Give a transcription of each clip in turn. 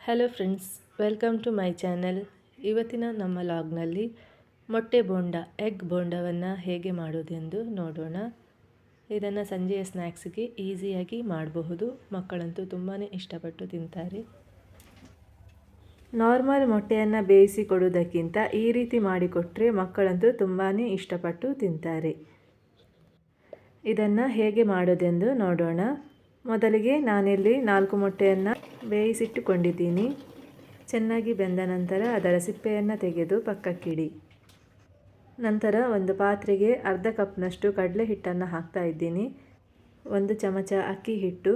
Hello friends, welcome to my channel. ಇವತ್ತಿನ ನಮ್ಮ ಲಾಗ್ನಲ್ಲಿ ಮೊಟ್ಟೆ ಬೋಂಡ ಎಗ್ ಬೋಂಡವನ್ನು ಹೇಗೆ ಮಾಡೋದೆಂದು ನೋಡೋಣ. ಇದನ್ನು ಸಂಜೆಯ ಸ್ನ್ಯಾಕ್ಸ್ಗೆ ಈಸಿಯಾಗಿ ಮಾಡಬಹುದು. ಮಕ್ಕಳಂತೂ ತುಂಬಾ ಇಷ್ಟಪಟ್ಟು ತಿಂತಾರೆ. ನಾರ್ಮಲ್ ಮೊಟ್ಟೆಯನ್ನು ಬೇಯಿಸಿ ಕೊಡೋದಕ್ಕಿಂತ ಈ ರೀತಿ ಮಾಡಿಕೊಟ್ರೆ ಮಕ್ಕಳಂತೂ ತುಂಬಾ ಇಷ್ಟಪಟ್ಟು ತಿಂತಾರೆ. ಇದನ್ನು ಹೇಗೆ ಮಾಡೋದೆಂದು ನೋಡೋಣ. ಮೊದಲಿಗೆ ನಾನಿಲ್ಲಿ 4 ಮೊಟ್ಟೆಯನ್ನು ಬೇಯಿಸಿಟ್ಟುಕೊಂಡಿದ್ದೀನಿ. ಚೆನ್ನಾಗಿ ಬೆಂದ ನಂತರ ಅದರ ಸಿಪ್ಪೆಯನ್ನು ತೆಗೆದು ಪಕ್ಕಕ್ಕಿಡಿ. ನಂತರ ಒಂದು ಪಾತ್ರೆಗೆ ಅರ್ಧ ಕಪ್ನಷ್ಟು ಕಡಲೆ ಹಿಟ್ಟನ್ನು ಹಾಕ್ತಾ ಇದ್ದೀನಿ. 1 ಚಮಚ ಅಕ್ಕಿ ಹಿಟ್ಟು,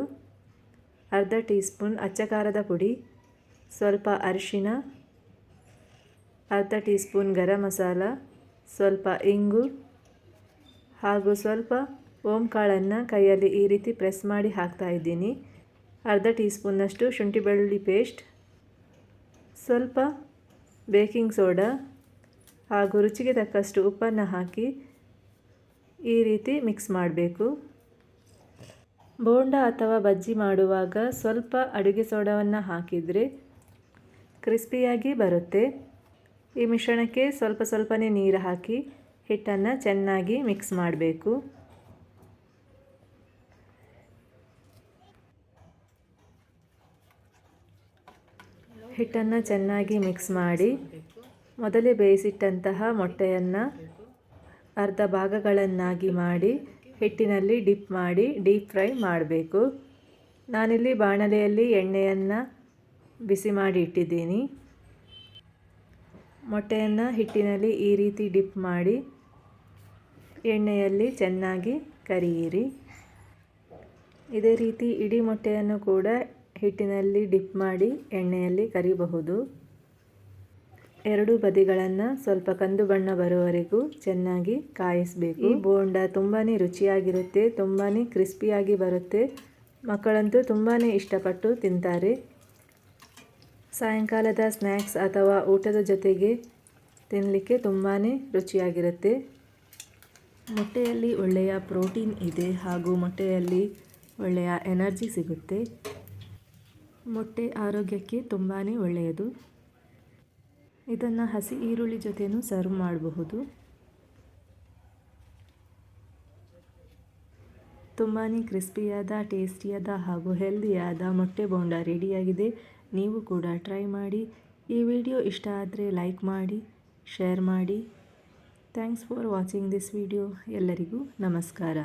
ಅರ್ಧ ಟೀ ಸ್ಪೂನ್ ಅಚ್ಚ ಖಾರದ ಪುಡಿ, ಸ್ವಲ್ಪ ಅರಿಶಿನ, ಅರ್ಧ ಟೀ ಸ್ಪೂನ್ ಗರಂ ಮಸಾಲ, ಸ್ವಲ್ಪ ಇಂಗು ಹಾಗೂ ಸ್ವಲ್ಪ ಓಂ ಕಾಳನ್ನು ಕೈಯಲ್ಲಿ ಈ ರೀತಿ ಪ್ರೆಸ್ ಮಾಡಿ ಹಾಕ್ತಾ ಇದ್ದೀನಿ. ಅರ್ಧ ಟೀ ಸ್ಪೂನ್ನಷ್ಟು ಶುಂಠಿ ಬೆಳ್ಳುಳ್ಳಿ ಪೇಸ್ಟ್, ಸ್ವಲ್ಪ ಬೇಕಿಂಗ್ ಸೋಡಾ ಹಾಗೂ ರುಚಿಗೆ ತಕ್ಕಷ್ಟು ಉಪ್ಪನ್ನು ಹಾಕಿ ಈ ರೀತಿ ಮಿಕ್ಸ್ ಮಾಡಬೇಕು. ಬೋಂಡ ಅಥವಾ ಬಜ್ಜಿ ಮಾಡುವಾಗ ಸ್ವಲ್ಪ ಅಡುಗೆ ಸೋಡಾವನ್ನು ಹಾಕಿದರೆ ಕ್ರಿಸ್ಪಿಯಾಗಿ ಬರುತ್ತೆ. ಈ ಮಿಶ್ರಣಕ್ಕೆ ಸ್ವಲ್ಪ ಸ್ವಲ್ಪನೇ ನೀರು ಹಾಕಿ ಹಿಟ್ಟನ್ನು ಚೆನ್ನಾಗಿ ಮಿಕ್ಸ್ ಮಾಡಬೇಕು. ಹಿಟ್ಟನ್ನು ಚೆನ್ನಾಗಿ ಮಿಕ್ಸ್ ಮಾಡಿ ಮೊದಲೇ ಬೇಯಿಸಿಟ್ಟಂತಹ ಮೊಟ್ಟೆಯನ್ನು ಅರ್ಧ ಭಾಗಗಳನ್ನಾಗಿ ಮಾಡಿ ಹಿಟ್ಟಿನಲ್ಲಿ ಡಿಪ್ ಮಾಡಿ ಡೀಪ್ ಫ್ರೈ ಮಾಡಬೇಕು. ನಾನಿಲ್ಲಿ ಬಾಣಲೆಯಲ್ಲಿ ಎಣ್ಣೆಯನ್ನು ಬಿಸಿ ಮಾಡಿ ಇಟ್ಟಿದ್ದೀನಿ. ಮೊಟ್ಟೆಯನ್ನು ಹಿಟ್ಟಿನಲ್ಲಿ ಈ ರೀತಿ ಡಿಪ್ ಮಾಡಿ ಎಣ್ಣೆಯಲ್ಲಿ ಚೆನ್ನಾಗಿ ಕರಿಯಿರಿ. ಇದೇ ರೀತಿ ಇಡೀ ಮೊಟ್ಟೆಯನ್ನು ಕೂಡ ಹಿಟ್ಟಿನಲ್ಲಿ ಡಿಪ್ ಮಾಡಿ ಎಣ್ಣೆಯಲ್ಲಿ ಕರಿಬಹುದು. ಎರಡೂ ಬದಿಗಳನ್ನು ಸ್ವಲ್ಪ ಕಂದು ಬಣ್ಣ ಬರುವವರೆಗೂ ಚೆನ್ನಾಗಿ ಕಾಯಿಸಬೇಕು. ಈ ಬೋಂಡ ತುಂಬಾ ರುಚಿಯಾಗಿರುತ್ತೆ, ತುಂಬಾ ಕ್ರಿಸ್ಪಿಯಾಗಿ ಬರುತ್ತೆ. ಮಕ್ಕಳಂತೂ ತುಂಬಾ ಇಷ್ಟಪಟ್ಟು ತಿಂತಾರೆ. ಸಾಯಂಕಾಲದ ಸ್ನ್ಯಾಕ್ಸ್ ಅಥವಾ ಊಟದ ಜೊತೆಗೆ ತಿನ್ನಲಿಕ್ಕೆ ತುಂಬಾ ರುಚಿಯಾಗಿರುತ್ತೆ. ಮೊಟ್ಟೆಯಲ್ಲಿ ಒಳ್ಳೆಯ ಪ್ರೋಟೀನ್ ಇದೆ ಹಾಗೂ ಮೊಟ್ಟೆಯಲ್ಲಿ ಒಳ್ಳೆಯ ಎನರ್ಜಿ ಸಿಗುತ್ತೆ. ಮೊಟ್ಟೆ ಆರೋಗ್ಯಕ್ಕೆ ತುಂಬಾ ಒಳ್ಳೆಯದು. ಇದನ್ನು ಹಸಿ ಈರುಳ್ಳಿ ಜೊತೆನೂ ಸರ್ವ್ ಮಾಡಬಹುದು. ತುಂಬಾ ಕ್ರಿಸ್ಪಿಯಾದ, ಟೇಸ್ಟಿಯಾದ ಹಾಗೂ ಹೆಲ್ದಿಯಾದ ಮೊಟ್ಟೆ ಬೋಂಡ ರೆಡಿಯಾಗಿದೆ. ನೀವು ಕೂಡ ಟ್ರೈ ಮಾಡಿ. ಈ ವಿಡಿಯೋ ಇಷ್ಟ ಆದರೆ ಲೈಕ್ ಮಾಡಿ, ಶೇರ್ ಮಾಡಿ. Thanks for watching this video. ಎಲ್ಲರಿಗೂ ನಮಸ್ಕಾರ.